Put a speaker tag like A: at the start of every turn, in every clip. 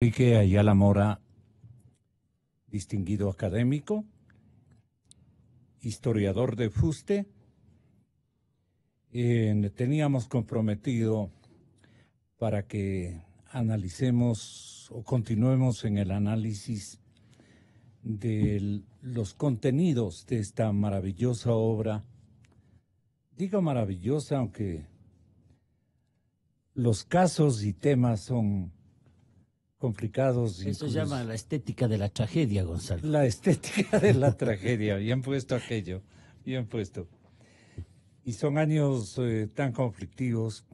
A: Enrique Ayala Mora, distinguido académico, historiador de fuste. Teníamos comprometido para que analicemos o continuemos en el análisis de los contenidos de esta maravillosa obra. Digo maravillosa, aunque los casos y temas son complicados.
B: Eso se llama la estética de la tragedia, Gonzalo.
A: La estética de la tragedia, bien puesto aquello, bien puesto. Y son años tan conflictivos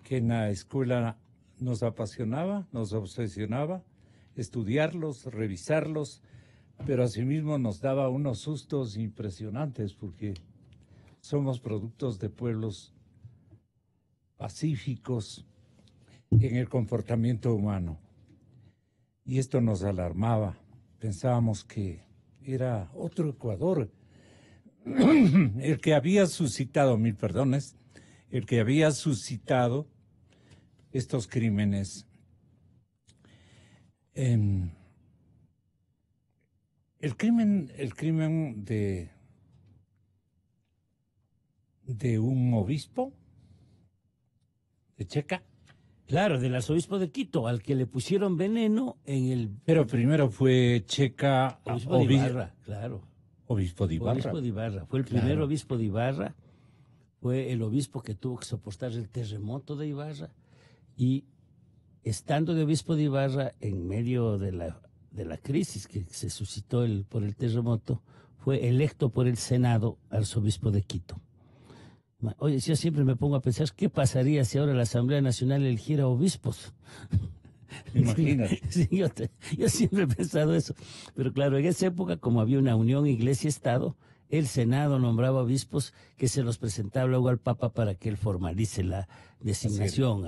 A: que en la escuela nos apasionaba, nos obsesionaba estudiarlos, revisarlos, pero asimismo nos daba unos sustos impresionantes porque somos productos de pueblos pacíficos en el comportamiento humano. Y esto nos alarmaba. Pensábamos que era otro Ecuador, el que había suscitado, mil perdones, el que había suscitado estos crímenes. El crimen de un obispo de Checa.
B: Claro, del arzobispo de Quito, al que le pusieron veneno en el...
A: Pero primero fue Checa...
B: Obispo de Ibarra, claro.
A: Obispo de Ibarra.
B: Obispo de Ibarra. Fue el primer obispo de Ibarra. Fue el obispo que tuvo que soportar el terremoto de Ibarra. Y estando de obispo de Ibarra, en medio de la crisis que se suscitó por el terremoto, fue electo por el Senado arzobispo de Quito. Oye, yo siempre me pongo a pensar, ¿qué pasaría si ahora la Asamblea Nacional eligiera obispos?
A: Imagínate.
B: Sí, yo siempre he pensado eso. Pero claro, en esa época, como había una unión Iglesia-Estado, el Senado nombraba obispos que se los presentaba luego al Papa para que él formalice la designación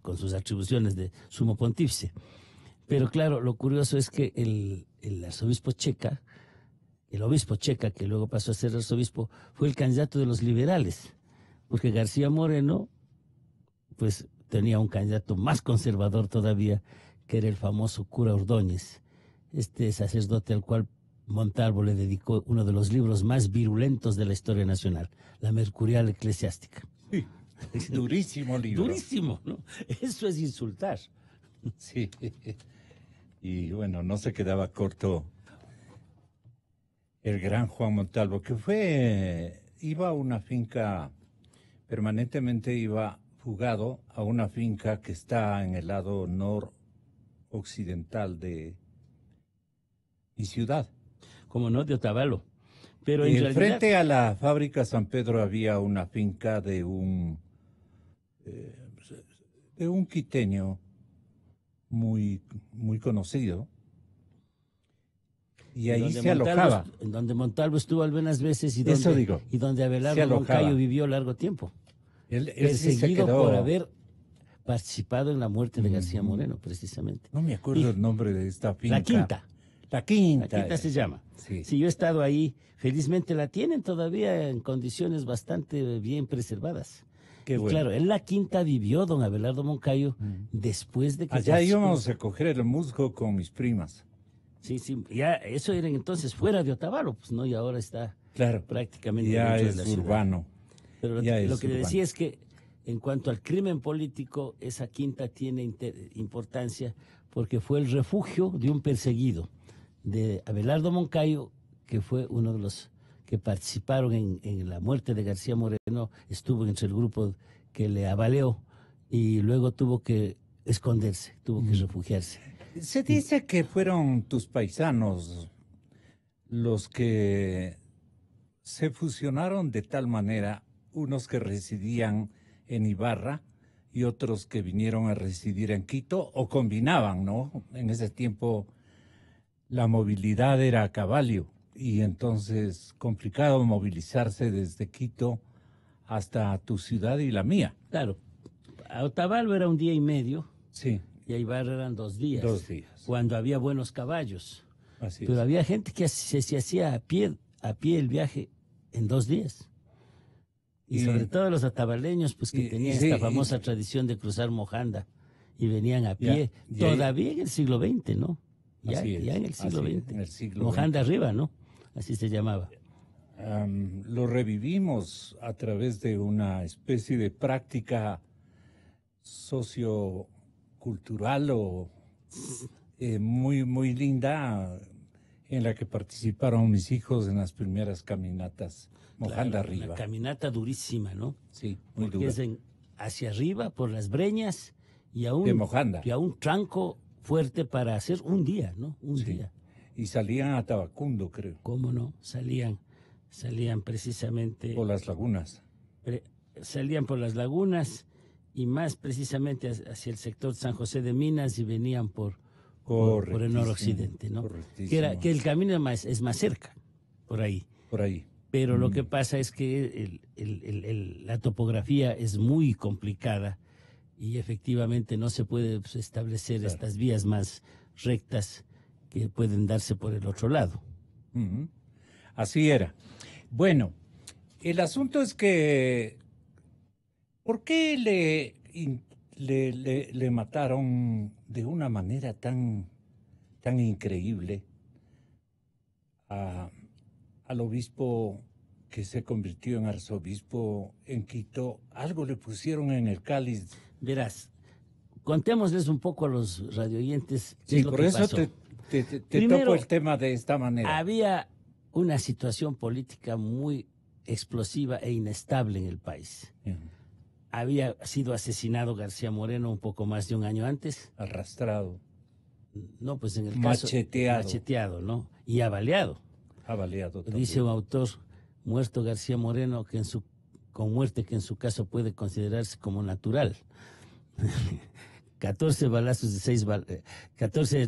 B: con sus atribuciones de sumo pontífice. Pero claro, lo curioso es que el arzobispo Checa, el obispo Checa, que luego pasó a ser arzobispo, fue el candidato de los liberales, porque García Moreno, pues tenía un candidato más conservador todavía, que era el famoso cura Ordóñez, este sacerdote al cual Montalvo le dedicó uno de los libros más virulentos de la historia nacional, La Mercurial Eclesiástica.
A: Sí, durísimo libro.
B: Durísimo, ¿no? Eso es insultar.
A: Sí, y bueno, no se quedaba corto el gran Juan Montalvo, que iba a una finca, permanentemente iba fugado a una finca que está en el lado noroccidental de mi ciudad.
B: Como no, de Otavalo. Pero
A: Y
B: en realidad...
A: frente a la fábrica San Pedro había una finca de un quiteño muy, muy conocido. Y ahí se alojaba.
B: En donde Montalvo estuvo algunas veces y
A: Eso digo,
B: y donde Abelardo Moncayo vivió largo tiempo.
A: Él
B: Perseguido por haber participado en la muerte de García Moreno, precisamente.
A: No me acuerdo el nombre de esta finca.
B: La Quinta.
A: La Quinta.
B: La Quinta se llama.
A: Sí.
B: Sí, yo he estado ahí. Felizmente la tienen todavía en condiciones bastante bien preservadas.
A: Qué bueno.
B: Claro, en La Quinta vivió don Abelardo Moncayo después de que...
A: Allá íbamos a coger el musgo con mis primas.
B: Sí, ya eso era entonces fuera de Otavalo, pues no, y ahora está prácticamente
A: ya
B: dentro
A: es
B: de la ciudad.
A: Urbano.
B: Pero lo que decía es que en cuanto al crimen político, esa quinta tiene importancia porque fue el refugio de un perseguido, de Abelardo Moncayo, que fue uno de los que participaron en la muerte de García Moreno, estuvo entre el grupo que le avaleó y luego tuvo que esconderse, tuvo que refugiarse.
A: Se dice que fueron tus paisanos los que se fusionaron de tal manera, unos que residían en Ibarra y otros que vinieron a residir en Quito, o combinaban, ¿no? En ese tiempo la movilidad era a caballo y entonces complicado movilizarse desde Quito hasta tu ciudad y la mía.
B: Claro, a Otavalo era un día y medio.
A: Sí.
B: Y a Ibarra eran 2 días.
A: 2 días.
B: Cuando había buenos caballos.
A: Así
B: Pero
A: es.
B: había gente que se hacía a pie el viaje en 2 días. Y sobre todo los atabaleños, pues que tenían esta famosa tradición de cruzar Mojanda y venían a pie, todavía en el siglo XX, ¿no? Ya en el siglo XX.
A: En el siglo
B: Mojanda
A: XX.
B: arriba, ¿no? Así se llamaba.
A: Lo revivimos a través de una especie de práctica sociocultural o muy, muy linda, en la que participaron mis hijos en las primeras caminatas, Mojanda
B: Claro,
A: arriba.
B: una caminata durísima, ¿no?
A: Sí, muy
B: Porque
A: dura.
B: es hacia arriba por las breñas y a
A: De Mojanda.
B: un tranco fuerte para hacer un día, ¿no? Un
A: Sí.
B: día.
A: Y salían a Tabacundo, creo,
B: ¿Cómo no? Salían precisamente,
A: por las lagunas.
B: salían por las lagunas y más precisamente hacia el sector San José de Minas y venían por el noroccidente, ¿no?
A: Correctísimo.
B: Que el camino es más cerca, por ahí.
A: Por ahí.
B: Pero lo que pasa es que la topografía es muy complicada y efectivamente no se puede establecer estas vías más rectas que pueden darse por el otro lado.
A: Ujú. Así era. Bueno, el asunto es que, ¿por qué le mataron de una manera tan increíble al obispo que se convirtió en arzobispo en Quito? Algo le pusieron en el cáliz.
B: Verás, contémosles un poco a los radioyentes qué
A: Sí,
B: es lo
A: por
B: que
A: eso
B: pasó.
A: te
B: Primero,
A: toco el tema de esta manera.
B: Había una situación política muy explosiva e inestable en el país. Había sido asesinado García Moreno un poco más de un año antes.
A: Arrastrado,
B: No, pues en el
A: Macheteado.
B: caso macheteado, ¿no? Y avaliado.
A: avaliado también.
B: Dice un autor, muerto García Moreno, con muerte que en su caso puede considerarse como natural. 14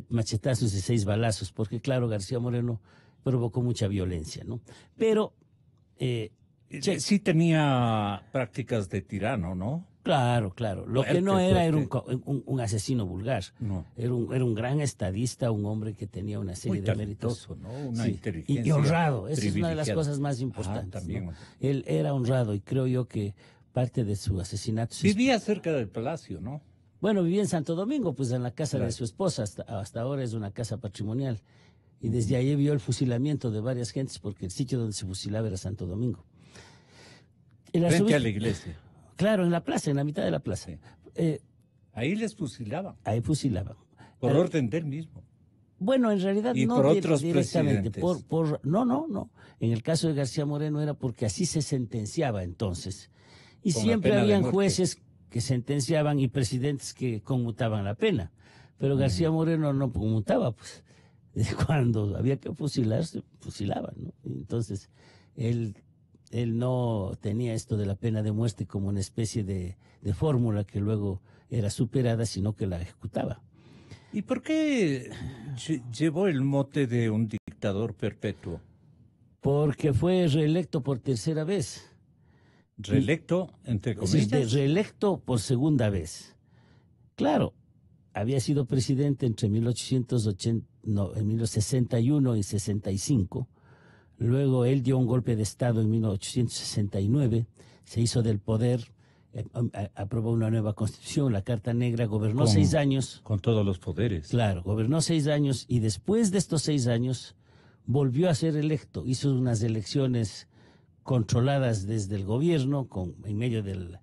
B: machetazos y 6 balazos, porque claro, García Moreno provocó mucha violencia, ¿no? Pero
A: Sí tenía prácticas de tirano, ¿no?
B: Claro. Lo que no
A: Fuerte,
B: era
A: fuerte.
B: un asesino vulgar.
A: No.
B: Era un gran estadista, un hombre que tenía una serie
A: Muy
B: de méritos.
A: talentoso, ¿no? Una
B: Sí,
A: inteligencia
B: y honrado. Esa es una de las
A: privilegiada.
B: cosas más importantes.
A: También.
B: ¿no? Él era honrado y creo yo que parte de su asesinato...
A: Vivía cerca del palacio, ¿no?
B: Bueno, vivía en Santo Domingo, pues en la casa
A: Claro.
B: de su esposa. Hasta ahora es una casa patrimonial. Y desde ahí vio el fusilamiento de varias gentes porque el sitio donde se fusilaba era Santo Domingo.
A: Frente a la iglesia.
B: Claro, en la plaza, en la mitad de la plaza.
A: Sí. Ahí les fusilaban,
B: Ahí fusilaban.
A: por orden del mismo.
B: Bueno, en realidad
A: Y
B: no
A: por otros
B: directamente.
A: presidentes.
B: No. En el caso de García Moreno era porque así se sentenciaba entonces. Y
A: Con la
B: siempre
A: pena de
B: habían
A: muerte.
B: jueces que sentenciaban y presidentes que conmutaban la pena. Pero García Moreno no conmutaba, pues. Cuando había que fusilarse, fusilaban, ¿no? Entonces, él no tenía esto de la pena de muerte como una especie de fórmula que luego era superada, sino que la ejecutaba.
A: ¿Y por qué llevó el mote de un dictador perpetuo?
B: Porque fue reelecto por tercera vez.
A: ¿Reelecto, entre comillas?
B: Reelecto por segunda vez. Claro, había sido presidente entre 1961 y 65. Luego él dio un golpe de Estado en 1869, se hizo del poder, aprobó una nueva constitución, la Carta Negra, gobernó 6 años.
A: Con todos los poderes.
B: Claro, gobernó 6 años y después de estos 6 años volvió a ser electo. Hizo unas elecciones controladas desde el gobierno, en medio del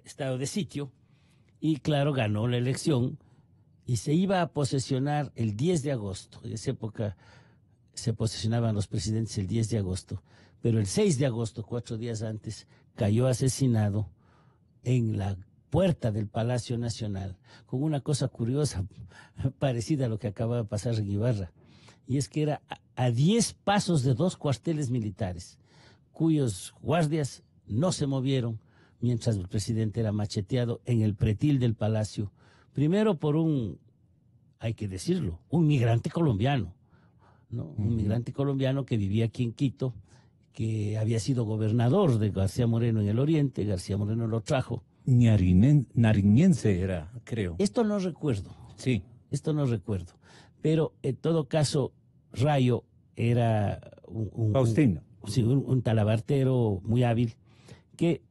B: estado de sitio, y claro, ganó la elección y se iba a posesionar el 10 de agosto. En esa época se posesionaban los presidentes el 10 de agosto, pero el 6 de agosto, 4 días antes, cayó asesinado en la puerta del Palacio Nacional, con una cosa curiosa, parecida a lo que acaba de pasar en Ibarra, y es que era a 10 pasos de 2 cuarteles militares, cuyos guardias no se movieron mientras el presidente era macheteado en el pretil del palacio, primero por hay que decirlo, un migrante colombiano, ¿no? Un migrante colombiano que vivía aquí en Quito, que había sido gobernador de García Moreno en el oriente. García Moreno lo trajo.
A: Nariñense era, creo.
B: Esto no recuerdo.
A: Sí.
B: Esto no recuerdo. Pero en todo caso, Rayo era
A: Faustino.
B: un talabartero muy hábil que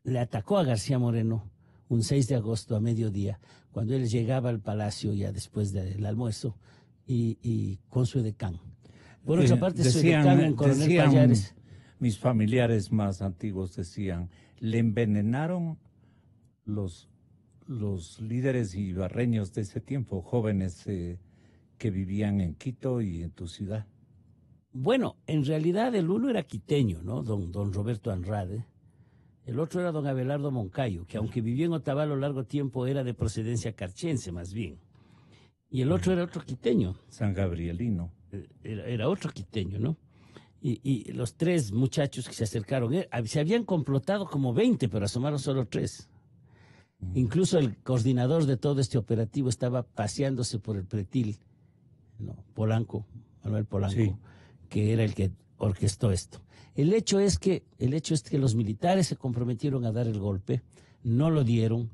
B: le atacó a García Moreno un 6 de agosto a mediodía, cuando él llegaba al palacio ya después del almuerzo y con su edecán. Por otra parte, su edecán, un coronel Pallares.
A: Mis familiares más antiguos decían, le envenenaron los líderes ibarreños de ese tiempo, jóvenes que vivían en Quito y en tu ciudad.
B: Bueno, en realidad el uno era quiteño, ¿no? Don Roberto Andrade. El otro era don Abelardo Moncayo, que aunque vivió en Otavalo largo tiempo, era de procedencia carchense más bien. Y el otro era otro quiteño.
A: San Gabrielino.
B: Era otro quiteño, ¿no? Y los tres muchachos que se acercaron, se habían complotado como 20, pero asomaron solo 3. Incluso el coordinador de todo este operativo estaba paseándose por el pretil, ¿no? Manuel Polanco, sí, que era el que orquestó esto. El hecho es que los militares se comprometieron a dar el golpe, no lo dieron,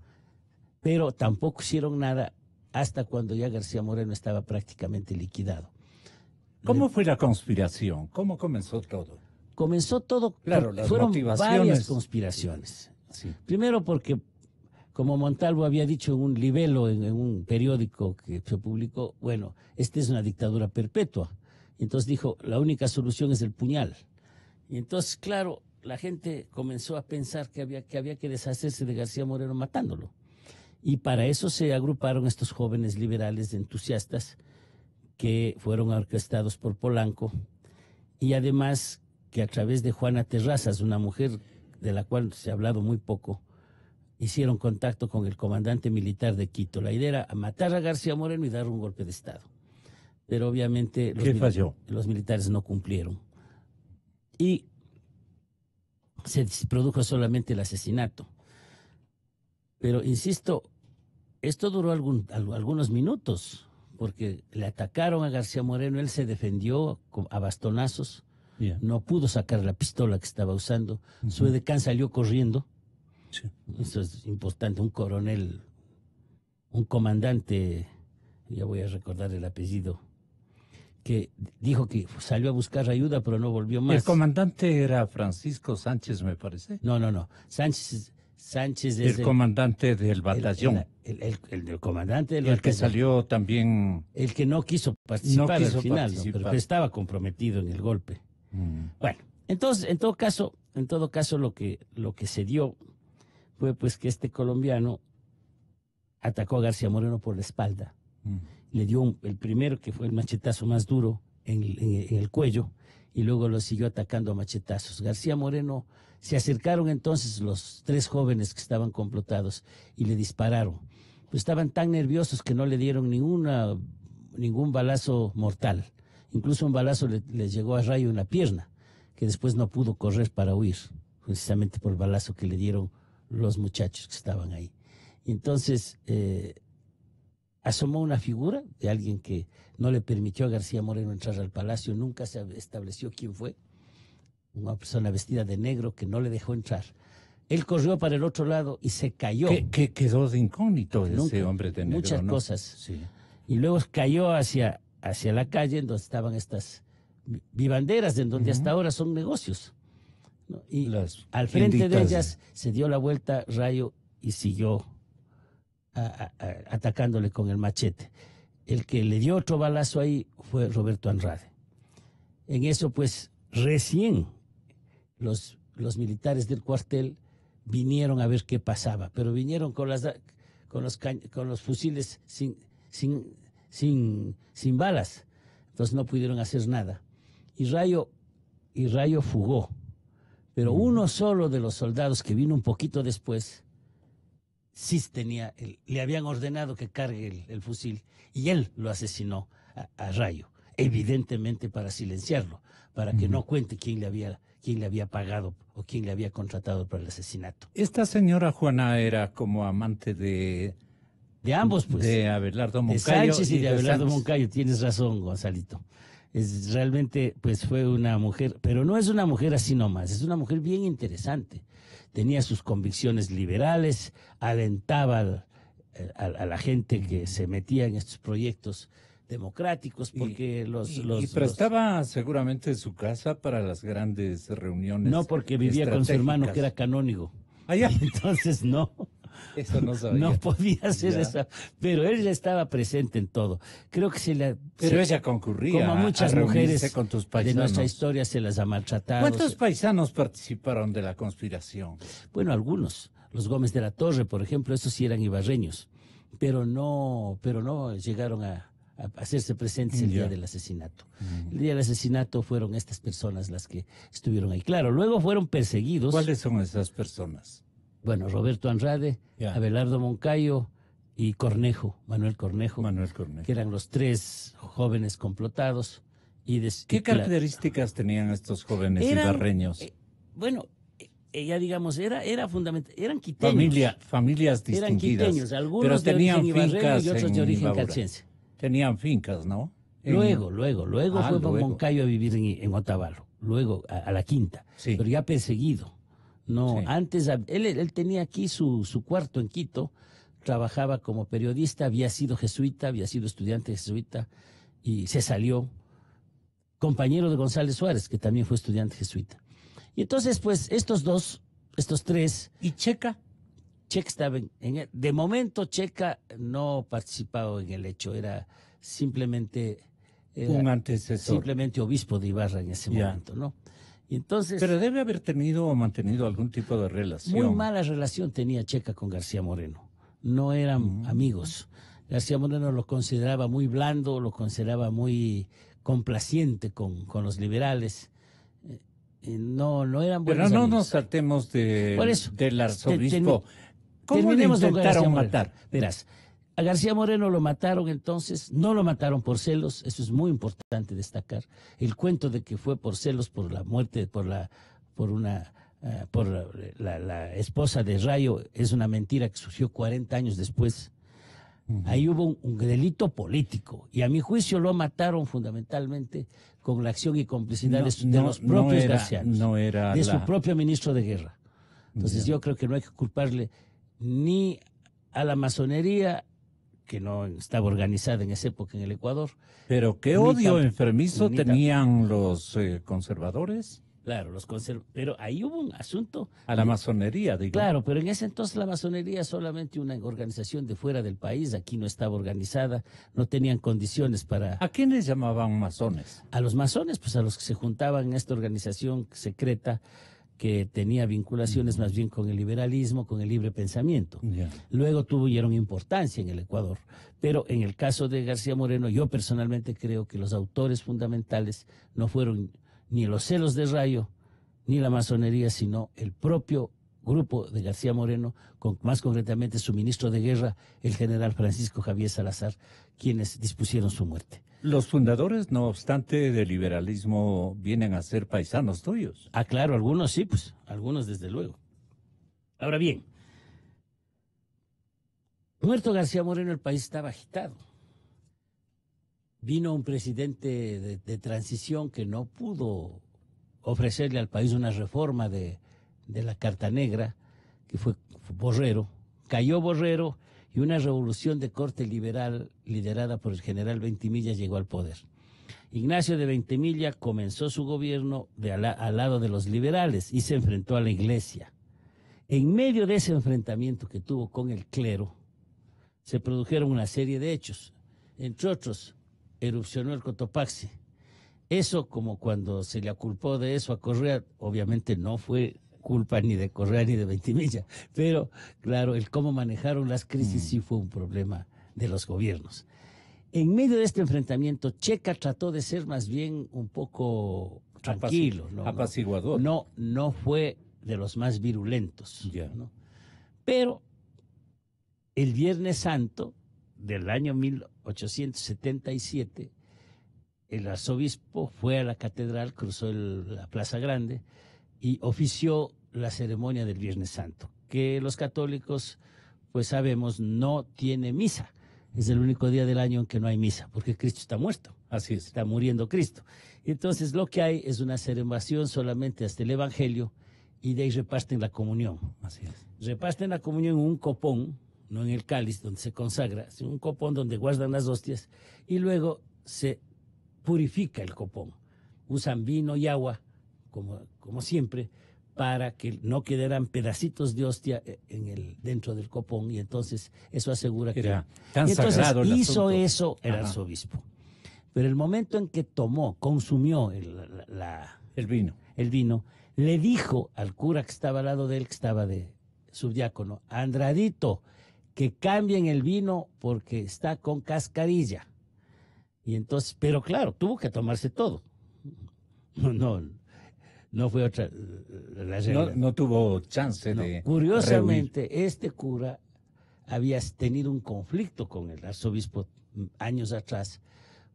B: pero tampoco hicieron nada hasta cuando ya García Moreno estaba prácticamente liquidado.
A: ¿Cómo fue la conspiración? ¿Cómo comenzó todo?
B: Comenzó todo,
A: claro, las
B: fueron
A: motivaciones.
B: Varias conspiraciones. Sí. Primero porque, como Montalvo había dicho en un libelo, en un periódico que se publicó, bueno, esta es una dictadura perpetua. Entonces dijo, la única solución es el puñal. Y entonces, claro, la gente comenzó a pensar que había que deshacerse de García Moreno matándolo. Y para eso se agruparon estos jóvenes liberales entusiastas que fueron orquestados por Polanco, y además que a través de Juana Terrazas, una mujer de la cual se ha hablado muy poco, hicieron contacto con el comandante militar de Quito. La idea era matar a García Moreno y dar un golpe de Estado. Pero obviamente los militares no cumplieron. Y se produjo solamente el asesinato. Pero, insisto, esto duró algunos minutos, porque le atacaron a García Moreno, él se defendió a bastonazos, no pudo sacar la pistola que estaba usando, su edecán salió corriendo, eso es importante, un coronel, un comandante, ya voy a recordar el apellido, que dijo que salió a buscar ayuda pero no volvió más.
A: El comandante era Francisco Sánchez, me parece.
B: No, Sánchez es
A: el comandante del batallón.
B: El comandante del
A: batallón. El que
B: batallón.
A: Salió también.
B: El que no quiso participar al final, ¿no? Pero estaba comprometido en el golpe. Bueno, entonces, en todo caso, lo que se dio fue pues que este colombiano atacó a García Moreno por la espalda. Le dio el primero, que fue el machetazo más duro, en el cuello, y luego lo siguió atacando a machetazos. García Moreno, se acercaron entonces los 3 jóvenes que estaban complotados y le dispararon. Pues estaban tan nerviosos que no le dieron ningún balazo mortal. Incluso un balazo le llegó a Rayo en la pierna, que después no pudo correr para huir, precisamente por el balazo que le dieron los muchachos que estaban ahí. Y entonces asomó una figura de alguien que no le permitió a García Moreno entrar al palacio, nunca se estableció quién fue, una persona vestida de negro que no le dejó entrar. Él corrió para el otro lado y se cayó.
A: ¿Qué quedó de incógnito ese hombre de negro?
B: Muchas cosas. Sí. Y luego cayó hacia la calle en donde estaban estas vivanderas, en donde hasta ahora son negocios, ¿no? Y al frente de ellas se dio la vuelta Rayo y siguió atacándole con el machete. El que le dio otro balazo ahí fue Roberto Andrade. En eso, pues, recién los militares del cuartel vinieron a ver qué pasaba, pero vinieron con los fusiles sin balas, entonces no pudieron hacer nada. Y Rayo fugó, pero uno solo de los soldados que vino un poquito después, sí le habían ordenado que cargue el fusil, y él lo asesinó a Rayo, evidentemente para silenciarlo, para que no cuente quién le había pagado o quién le había contratado para el asesinato.
A: Esta señora Juana era como amante de
B: ambos, pues.
A: De Abelardo Moncayo.
B: De Sánchez y de Abelardo Moncayo, tienes razón, Gonzalito. Realmente, pues fue una mujer, pero no es una mujer así nomás, es una mujer bien interesante. Tenía sus convicciones liberales, alentaba a la gente que se metía en estos proyectos democráticos, porque
A: y prestaba seguramente su casa para las grandes reuniones.
B: No, porque vivía con su hermano que era canónigo.
A: Allá.
B: Entonces no.
A: Eso no sabía.
B: no podía hacer
A: Ya.
B: eso, pero él ya estaba presente en todo. Creo que
A: Pero
B: se-
A: ella concurría
B: como a muchas
A: reunirse
B: mujeres
A: con tus
B: de
A: paisanos.
B: nuestra historia se las ha maltratado.
A: ¿Cuántos paisanos participaron de la conspiración?
B: Bueno, algunos, los Gómez de la Torre, por ejemplo, esos sí eran ibarreños, pero no llegaron a hacerse presentes el día
A: Ya.
B: del asesinato. El día del asesinato fueron estas personas las que estuvieron ahí. Claro, luego fueron perseguidos.
A: ¿Cuáles son esas personas?
B: Bueno, Roberto Andrade,
A: Ya.
B: Abelardo Moncayo y Cornejo, Manuel Cornejo,
A: Manuel Cornejo.
B: que eran los tres jóvenes complotados.
A: ¿Qué características tenían estos jóvenes ibarreños?
B: Bueno, ella, digamos, era fundamental, eran quiteños.
A: Familias
B: Eran
A: distinguidas.
B: quiteños,
A: pero
B: algunos de
A: tenían
B: origen ibarreño
A: fincas
B: y otros de
A: en
B: origen
A: Ibaura.
B: calchense.
A: Tenían fincas, ¿no?
B: Luego
A: Ah,
B: fue
A: luego.
B: Moncayo a vivir en Otavalo, luego a la Quinta,
A: Sí.
B: pero ya perseguido. No,
A: Sí.
B: antes, él tenía aquí su cuarto en Quito, trabajaba como periodista, había sido jesuita, había sido estudiante jesuita y se salió, compañero de González Suárez, que también fue estudiante jesuita. Y entonces, pues, estos tres,
A: ¿Y Checa?
B: Checa estaba de momento Checa no participaba en el hecho, era simplemente
A: Un antecesor.
B: simplemente obispo de Ibarra en ese
A: Ya.
B: momento, ¿no? Y entonces
A: Pero debe haber tenido o mantenido algún tipo de relación.
B: muy mala relación tenía Checa con García Moreno. No eran amigos. García Moreno lo consideraba muy blando, lo consideraba muy complaciente con los liberales. No eran
A: Pero
B: buenos
A: no
B: amigos.
A: nos saltemos
B: Por eso,
A: del arzobispo.
B: te-
A: ¿Cómo le
B: terminemos con García
A: intentaron
B: Moreno.
A: matar?
B: Verás, a García Moreno lo mataron entonces, no lo mataron por celos, eso es muy importante destacar. El cuento de que fue por celos, por la muerte, por la esposa de Rayo, es una mentira que surgió 40 años después. Ahí hubo un delito político y a mi juicio lo mataron fundamentalmente con la acción y complicidad de los propios garcianos,
A: No era
B: de su propio ministro de guerra. Entonces yo creo que no hay que culparle ni a la masonería, que no estaba organizada en esa época en el Ecuador.
A: Pero qué
B: Ni
A: odio
B: tam-
A: enfermizo
B: ni tam-
A: tenían los conservadores
B: Claro, pero ahí hubo un asunto.
A: a la masonería, digo.
B: Claro, pero en ese entonces la masonería es solamente una organización de fuera del país, aquí no estaba organizada, no tenían condiciones para...
A: ¿A quiénes llamaban masones?
B: A los masones, pues a los que se juntaban en esta organización secreta que tenía vinculaciones más bien con el liberalismo, con el libre pensamiento.
A: Ya.
B: Luego tuvieron importancia en el Ecuador, pero en el caso de García Moreno, yo personalmente creo que los autores fundamentales no fueron ni los celos de Rayo, ni la masonería, sino el propio grupo de García Moreno, más concretamente su ministro de guerra, el general Francisco Javier Salazar, quienes dispusieron su muerte.
A: Los fundadores, no obstante, del liberalismo vienen a ser paisanos tuyos.
B: Ah, claro, algunos sí, pues, algunos desde luego. Ahora bien, muerto García Moreno, el país estaba agitado. Vino un presidente de transición que no pudo ofrecerle al país una reforma de la Carta Negra, que fue Borrero. Cayó Borrero y una revolución de corte liberal liderada por el general Ventimilla llegó al poder. Ignacio de Ventimilla comenzó su gobierno al lado de los liberales y se enfrentó a la iglesia. En medio de ese enfrentamiento que tuvo con el clero, se produjeron una serie de hechos. Entre otros, erupcionó el Cotopaxi. Eso, como cuando se le culpó de eso a Correa, obviamente no fue culpa ni de Correa ni de Ventimilla, pero claro, el cómo manejaron las crisis sí fue un problema de los gobiernos. En medio de este enfrentamiento, Checa trató de ser más bien un poco tranquilo,
A: apaciguador.
B: No fue de los más virulentos,
A: Ya.
B: ¿no? Pero el Viernes Santo del año 1877, el arzobispo fue a la catedral, cruzó la Plaza Grande y ofició la ceremonia del Viernes Santo, que los católicos, pues sabemos, no tiene misa. Es el único día del año en que no hay misa, porque Cristo está muerto.
A: Así es.
B: Está muriendo Cristo. Entonces lo que hay es una celebración solamente hasta el Evangelio y de ahí reparten la comunión.
A: Así es.
B: Reparten la comunión en un copón, no en el cáliz donde se consagra, sino un copón donde guardan las hostias y luego se purifica el copón. Usan vino y agua, como siempre, para que no quedaran pedacitos de hostia dentro del copón, y entonces eso asegura que...
A: Era tan
B: y entonces
A: sagrado el
B: hizo
A: asunto.
B: eso el
A: Ajá.
B: arzobispo. Pero el momento en que consumió
A: El vino.
B: el vino, le dijo al cura que estaba al lado de él, que estaba de subdiácono: Andradito, que cambien el vino porque está con cascarilla. Y entonces, pero claro, tuvo que tomarse todo. No fue otra la realidad.
A: No tuvo chance
B: No.
A: de
B: Curiosamente, este cura había tenido un conflicto con el arzobispo años atrás,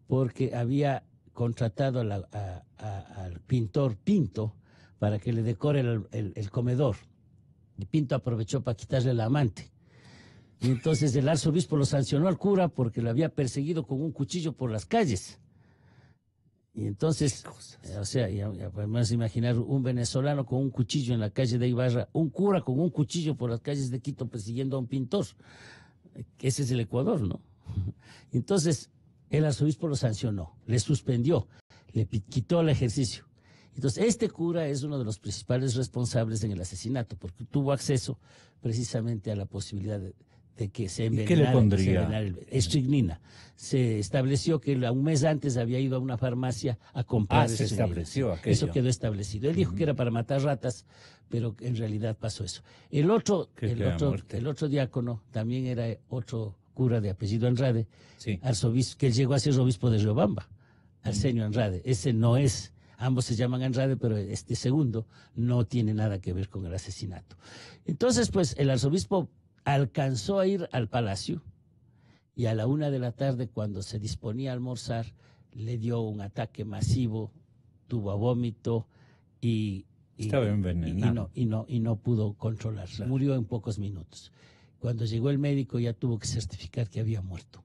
B: porque había contratado al pintor Pinto para que le decore el comedor. Y Pinto aprovechó para quitarle la amante. Y entonces el arzobispo lo sancionó al cura porque lo había perseguido con un cuchillo por las calles. Y entonces, o sea, ya podemos imaginar un venezolano con un cuchillo en la calle de Ibarra, un cura con un cuchillo por las calles de Quito persiguiendo a un pintor. Ese es el Ecuador, ¿no? Entonces, el arzobispo lo sancionó, le suspendió, le quitó el ejercicio. Entonces, este cura es uno de los principales responsables en el asesinato, porque tuvo acceso precisamente a la posibilidad de que se envenenara.
A: ¿Y qué le pondría?
B: Estricnina. Se estableció que un mes antes había ido a una farmacia a comprar
A: se
B: estricnina.
A: estableció aquello.
B: Eso quedó establecido. Él dijo que era para matar ratas, pero en realidad pasó eso. El otro diácono también era otro cura de apellido Andrade,
A: Sí.
B: arzobispo, que llegó a ser obispo de Riobamba, Arsenio Andrade. Ese no es, ambos se llaman Andrade, pero este segundo no tiene nada que ver con el asesinato. Entonces, pues, el arzobispo alcanzó a ir al palacio y a la 1 de la tarde, cuando se disponía a almorzar, le dio un ataque masivo, tuvo vómito y
A: estaba envenenado.
B: y no pudo controlarse. Claro. Murió en pocos minutos. Cuando llegó el médico ya tuvo que certificar que había muerto.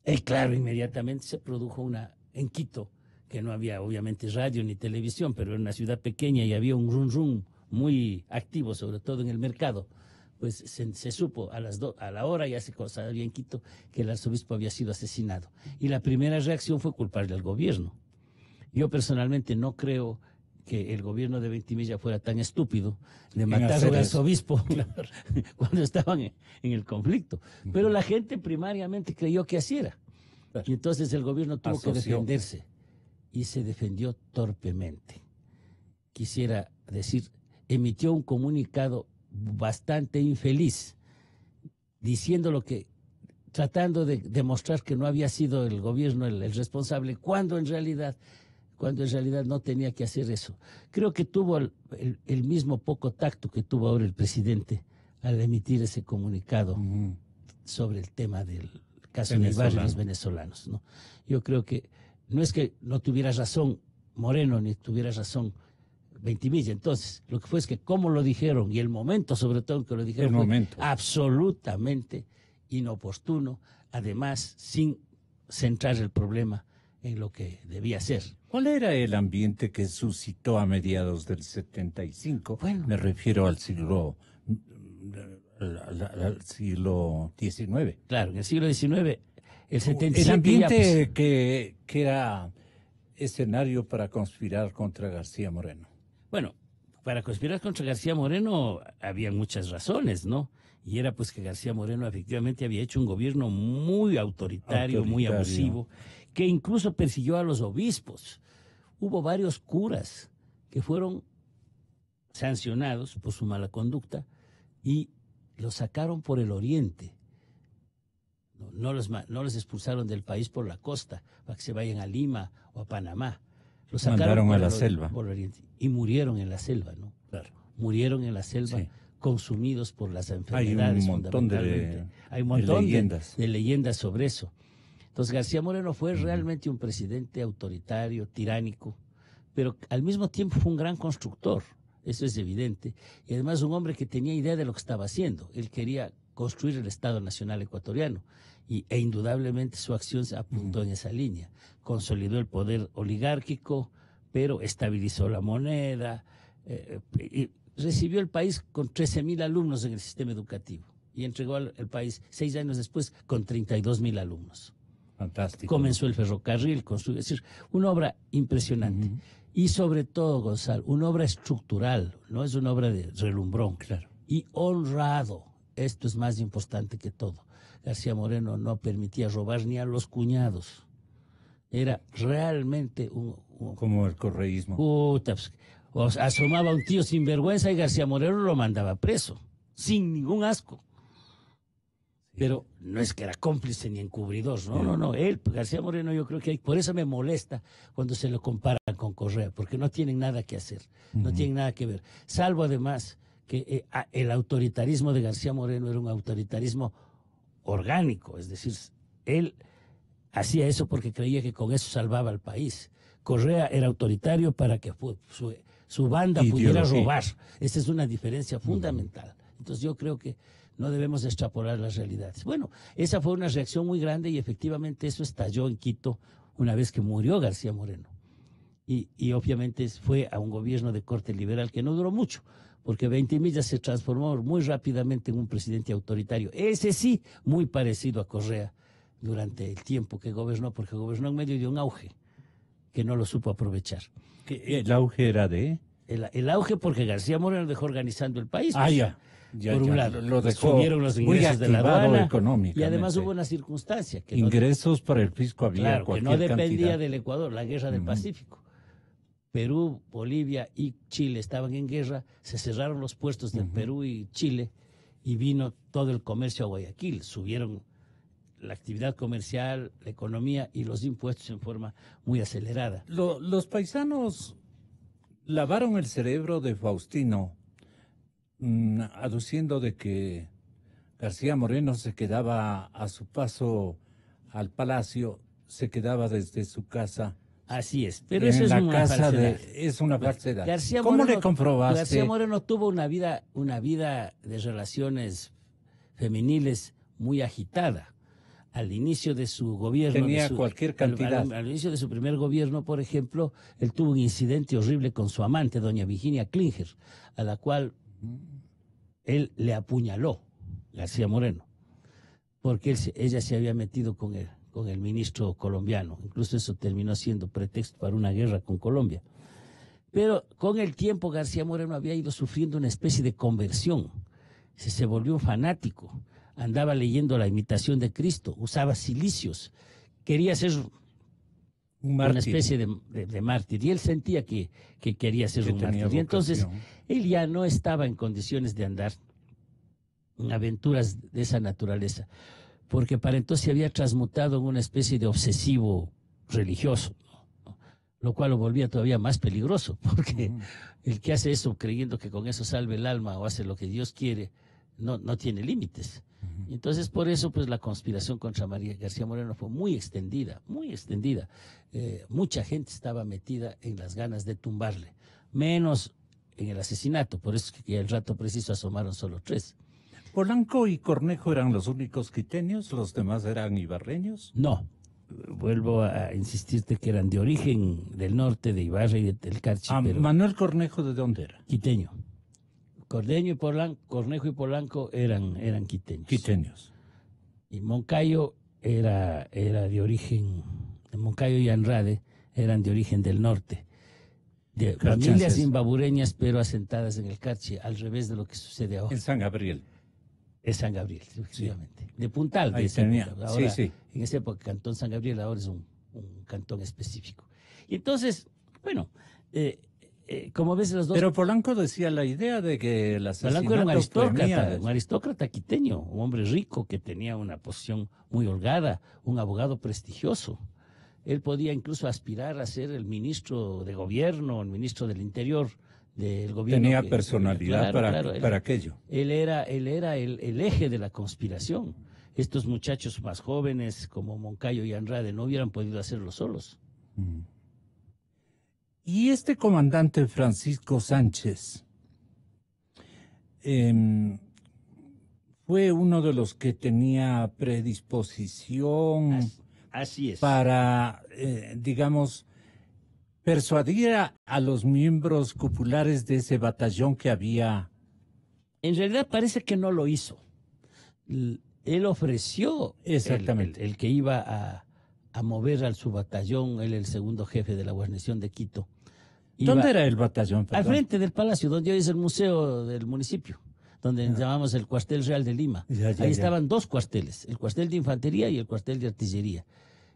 B: Y claro, inmediatamente se produjo en Quito, que no había obviamente radio ni televisión, pero era una ciudad pequeña y había un rum rum muy activo, sobre todo en el mercado. Pues se supo a la hora, ya se sabía en Quito, que el arzobispo había sido asesinado. Y la primera reacción fue culparle al gobierno. Yo personalmente no creo que el gobierno de Ventimiglia fuera tan estúpido de matar al arzobispo cuando estaban en el conflicto. Pero la gente primariamente creyó que así era. Y entonces el gobierno tuvo que defenderse y se defendió torpemente. Quisiera decir, emitió un comunicado bastante infeliz, diciendo tratando de demostrar que no había sido el gobierno el responsable, cuando en realidad no tenía que hacer eso. Creo que tuvo el mismo poco tacto que tuvo ahora el presidente al emitir ese comunicado sobre el tema del caso de Ibarra y los venezolanos, ¿no? Yo creo que no es que no tuviera razón Moreno ni tuviera razón Ventimiglia. Entonces, lo que fue es que como lo dijeron, y el momento sobre todo en que lo dijeron, fue absolutamente inoportuno, además sin centrar el problema en lo que debía ser.
A: ¿Cuál era el ambiente que suscitó a mediados del 75? Bueno, me refiero al siglo XIX.
B: Claro, en el siglo XIX, el 77...
A: El ambiente que era escenario para conspirar contra García Moreno.
B: Bueno, para conspirar contra García Moreno había muchas razones, ¿no? Y era pues que García Moreno efectivamente había hecho un gobierno muy autoritario, muy abusivo, que incluso persiguió a los obispos. Hubo varios curas que fueron sancionados por su mala conducta y los sacaron por el oriente. No los expulsaron del país por la costa para que se vayan a Lima o a Panamá. Los sacaron
A: a la selva.
B: Por el oriente, y murieron en la selva, ¿no?
A: Claro.
B: Murieron en la selva, sí, consumidos por las enfermedades.
A: Hay un montón
B: de leyendas sobre eso. Entonces García Moreno fue realmente un presidente autoritario, tiránico, pero al mismo tiempo fue un gran constructor, eso es evidente, y además un hombre que tenía idea de lo que estaba haciendo. Él quería construir el Estado Nacional Ecuatoriano e indudablemente su acción se apuntó en esa línea. Consolidó el poder oligárquico, pero estabilizó la moneda, y recibió el país con 13.000 alumnos en el sistema educativo y entregó el país 6 años después con 32.000 alumnos.
A: Fantástico.
B: Comenzó el ferrocarril, es decir, una obra impresionante. Y sobre todo, Gonzalo, una obra estructural, no es una obra de relumbrón.
A: Claro.
B: Y honrado. Esto es más importante que todo. García Moreno no permitía robar ni a los cuñados. Era realmente
A: Como el correísmo.
B: puta, pues, o sea, asomaba un tío sin vergüenza y García Moreno lo mandaba preso, sin ningún asco. Pero no es que era cómplice ni encubridor, no. Él, García Moreno, yo creo que por eso me molesta cuando se lo comparan con Correa, porque no tienen nada que hacer, no tienen nada que ver. Salvo además que el autoritarismo de García Moreno era un autoritarismo orgánico, es decir, él hacía eso porque creía que con eso salvaba al país. Correa era autoritario para que su banda pudiera robar. Esa es una diferencia fundamental. Entonces yo creo que no debemos extrapolar las realidades. Bueno, esa fue una reacción muy grande y efectivamente eso estalló en Quito una vez que murió García Moreno. Y obviamente fue a un gobierno de corte liberal que no duró mucho, porque Ventimiglia se transformó muy rápidamente en un presidente autoritario. Ese sí, muy parecido a Correa durante el tiempo que gobernó, porque gobernó en medio de un auge que no lo supo aprovechar.
A: ¿El auge era de?
B: El auge porque García Moreno dejó organizando el país.
A: Ah, ya.
B: Por un lado,
A: lo dejó
B: subieron los ingresos de la aduana y además hubo una circunstancia que
A: ingresos para el fisco había
B: claro, que no dependía
A: cantidad.
B: del Ecuador, la guerra del Pacífico. Perú, Bolivia y Chile estaban en guerra, se cerraron los puertos del Perú y Chile y vino todo el comercio a Guayaquil, subieron la actividad comercial, la economía y los impuestos en forma muy acelerada.
A: Los paisanos lavaron el cerebro de Faustino, aduciendo de que García Moreno se quedaba a su paso al palacio, se quedaba desde su casa.
B: Así es, pero eso es una falsedad.
A: Es una falsedad.
B: ¿Cómo
A: le comprobaste?
B: García Moreno tuvo una vida de relaciones femeniles muy agitada. Al inicio de su gobierno...
A: Tenía cualquier cantidad.
B: Al inicio de su primer gobierno, por ejemplo, él tuvo un incidente horrible con su amante, doña Virginia Klinger, a la cual él le apuñaló, García Moreno, porque ella se había metido con el ministro colombiano. Incluso eso terminó siendo pretexto para una guerra con Colombia. Pero con el tiempo García Moreno había ido sufriendo una especie de conversión. Se volvió un fanático. Andaba leyendo La Imitación de Cristo, usaba cilicios, quería ser una especie de mártir. Y él sentía que quería ser un mártir. Y entonces él ya no estaba en condiciones de andar en aventuras de esa naturaleza, porque para entonces se había transmutado en una especie de obsesivo religioso, ¿no? Lo cual lo volvía todavía más peligroso, porque el que hace eso creyendo que con eso salve el alma o hace lo que Dios quiere, no tiene límites. Entonces, por eso, pues la conspiración contra María García Moreno fue muy extendida, muy extendida. Mucha gente estaba metida en las ganas de tumbarle, menos en el asesinato, por eso que al rato preciso asomaron solo 3.
A: ¿Polanco y Cornejo eran los únicos quiteños? ¿Los demás eran ibarreños?
B: No, vuelvo a insistirte que eran de origen del norte, de Ibarra y del Carchi.
A: ¿Manuel Cornejo de dónde era?
B: Quiteño. Cornejo y Polanco eran quiteños.
A: Quiteños.
B: Y Moncayo era de origen, Moncayo y Andrade eran de origen del norte, de familias imbabureñas pero asentadas en el Carchi, al revés de lo que sucede ahora.
A: En San Gabriel.
B: Es San Gabriel, efectivamente. Sí. De Puntal, de esa época. Ahora, sí. En esa época, Cantón San Gabriel ahora es un cantón específico. Y entonces, bueno, como ves los dos...
A: Pero Polanco decía la idea de que el asesinato...
B: Polanco era un aristócrata quiteño, un hombre rico que tenía una posición muy holgada, un abogado prestigioso. Él podía incluso aspirar a ser el ministro de gobierno, el ministro del interior del gobierno.
A: Tenía personalidad para aquello.
B: Él era el eje de la conspiración. Estos muchachos más jóvenes como Moncayo y Andrade no hubieran podido hacerlo solos.
A: Y este comandante Francisco Sánchez fue uno de los que tenía predisposición
B: así es.
A: Para, digamos, persuadir a los miembros cupulares de ese batallón que había.
B: En realidad parece que no lo hizo. Él ofreció
A: exactamente
B: el que iba a mover a su batallón, él el segundo jefe de la guarnición de Quito,
A: ¿Dónde era el batallón?
B: Al
A: Perdón.
B: frente del palacio, donde hoy es el museo del municipio, donde llamamos el cuartel real de Lima. Ahí estaban dos cuarteles, el cuartel de infantería y el cuartel de artillería.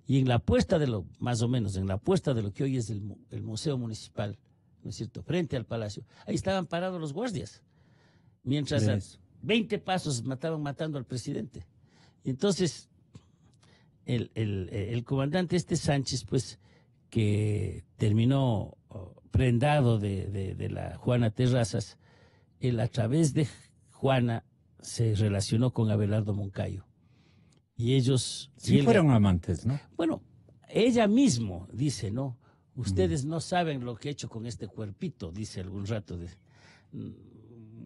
B: Y en la puesta de lo, más o menos, en la puesta de lo que hoy es el museo municipal, ¿no es cierto?, frente al palacio, ahí estaban parados los guardias, mientras a 20 pasos matando al presidente. Y entonces, el comandante Sánchez, pues, que terminó prendado de la Juana Terrazas, él a través de Juana se relacionó con Abelardo Moncayo. Y ellos...
A: Sí, fueron amantes, ¿no?
B: Bueno, ella mismo dice, ¿no? Ustedes no saben lo que he hecho con este cuerpito, dice algún rato.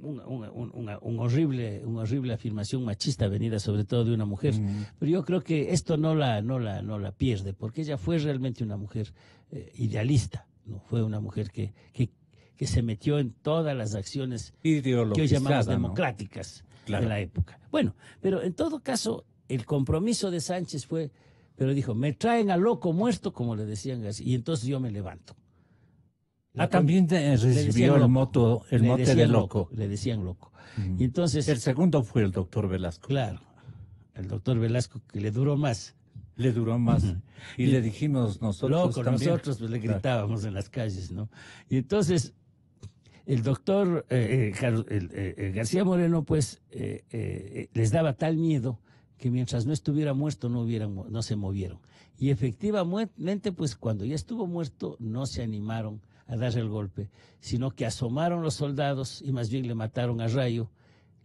B: Una horrible afirmación machista venida sobre todo de una mujer. Pero yo creo que esto no la pierde, porque ella fue realmente una mujer idealista, ¿no? Fue una mujer que se metió en todas las acciones que hoy llamamos democráticas, ¿no?, claro, de la época. Bueno, pero en todo caso, el compromiso de Sánchez fue, pero dijo, me traen a loco muerto, como le decían García, y entonces yo me levanto.
A: También recibió el mote de loco.
B: Le decían loco. Y entonces,
A: el segundo fue el doctor Velasco.
B: Claro, el doctor Velasco, que le duró más.
A: Le duró más. Y le dijimos nosotros
B: loco,
A: también.
B: Nosotros pues, le gritábamos en las calles, ¿no? Y entonces, el doctor García Moreno, pues, les daba tal miedo que mientras no estuviera muerto no se movieron. Y efectivamente, pues, cuando ya estuvo muerto, no se animaron a darle el golpe, sino que asomaron los soldados y más bien le mataron a Rayo,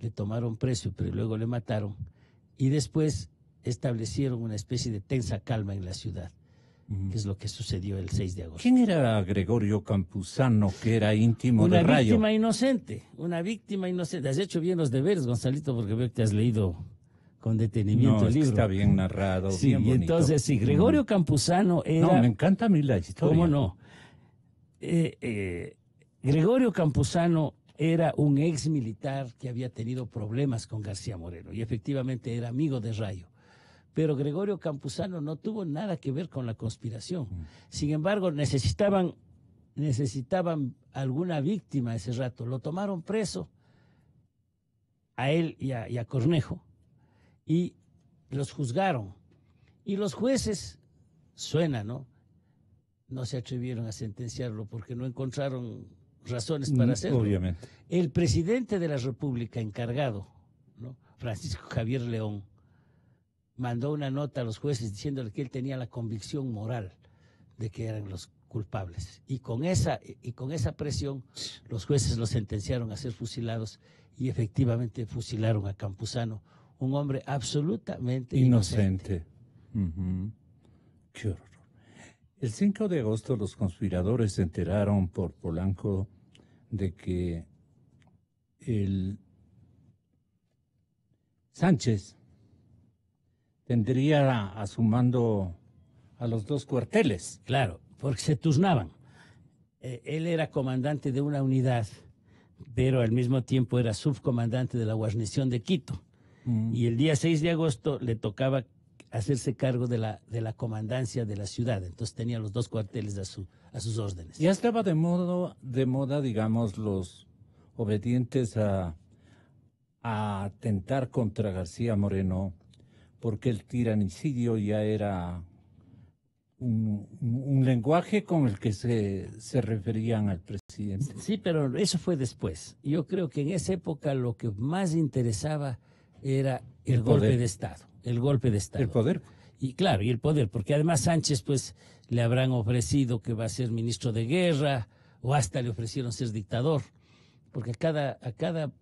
B: le tomaron preso, pero luego le mataron, y después establecieron una especie de tensa calma en la ciudad, que es lo que sucedió el 6 de agosto.
A: ¿Quién era Gregorio Campuzano, que era íntimo de Rayo?
B: Una víctima inocente. Has hecho bien los deberes, Gonzalito, porque veo que te has leído con detenimiento el libro.
A: Está bien narrado,
B: sí,
A: bien bonito.
B: Y entonces, sí, Gregorio Campuzano era...
A: No, me encanta a mí la historia.
B: ¿Cómo no? Gregorio Campuzano era un ex militar que había tenido problemas con García Moreno y efectivamente era amigo de Rayo. Pero Gregorio Campuzano no tuvo nada que ver con la conspiración. Sin embargo, necesitaban alguna víctima ese rato. Lo tomaron preso a él y a Cornejo y los juzgaron. Y los jueces, suena, ¿no?, no se atrevieron a sentenciarlo porque no encontraron razones para hacerlo.
A: Obviamente.
B: El presidente de la República encargado, ¿no?, Francisco Javier León, mandó una nota a los jueces diciéndole que él tenía la convicción moral de que eran los culpables. Y con esa presión, los jueces los sentenciaron a ser fusilados y efectivamente fusilaron a Campuzano, un hombre absolutamente inocente.
A: Qué horror. El 5 de agosto los conspiradores se enteraron por Polanco de que el Sánchez tendría a su mando a los dos cuarteles.
B: Claro, porque se turnaban. Él era comandante de una unidad, pero al mismo tiempo era subcomandante de la guarnición de Quito. Y el día 6 de agosto le tocaba hacerse cargo de la comandancia de la ciudad. Entonces tenía los dos cuarteles a sus órdenes.
A: Ya estaba de moda, digamos, los obedientes a atentar contra García Moreno, porque el tiranicidio ya era un lenguaje con el que se referían al presidente.
B: Sí, pero eso fue después. Yo creo que en esa época lo que más interesaba era el golpe de Estado. El golpe de Estado.
A: El poder.
B: Y claro, y el poder, porque además Sánchez pues le habrán ofrecido que va a ser ministro de guerra o hasta le ofrecieron ser dictador, porque a cada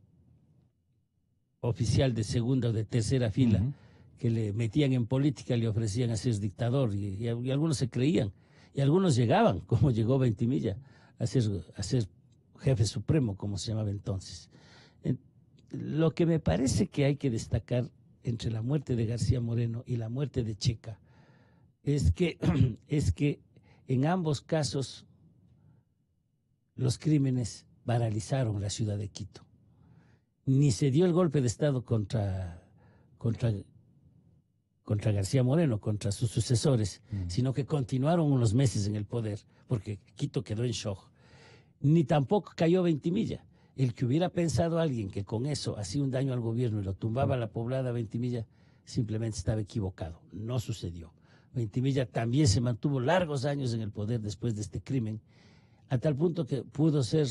B: oficial de segunda o de tercera fila que le metían en política le ofrecían a ser dictador y algunos se creían y algunos llegaban, como llegó Ventimilla, a ser jefe supremo, como se llamaba entonces. Lo que me parece que hay que destacar entre la muerte de García Moreno y la muerte de Checa es que en ambos casos los crímenes paralizaron la ciudad de Quito. Ni se dio el golpe de Estado contra García Moreno, contra sus sucesores, sino que continuaron unos meses en el poder, porque Quito quedó en shock. ni tampoco cayó Ventimilla. El que hubiera pensado alguien que con eso hacía un daño al gobierno y lo tumbaba a la poblada Ventimilla, simplemente estaba equivocado. No sucedió. Ventimilla también se mantuvo largos años en el poder después de este crimen, a tal punto que pudo ser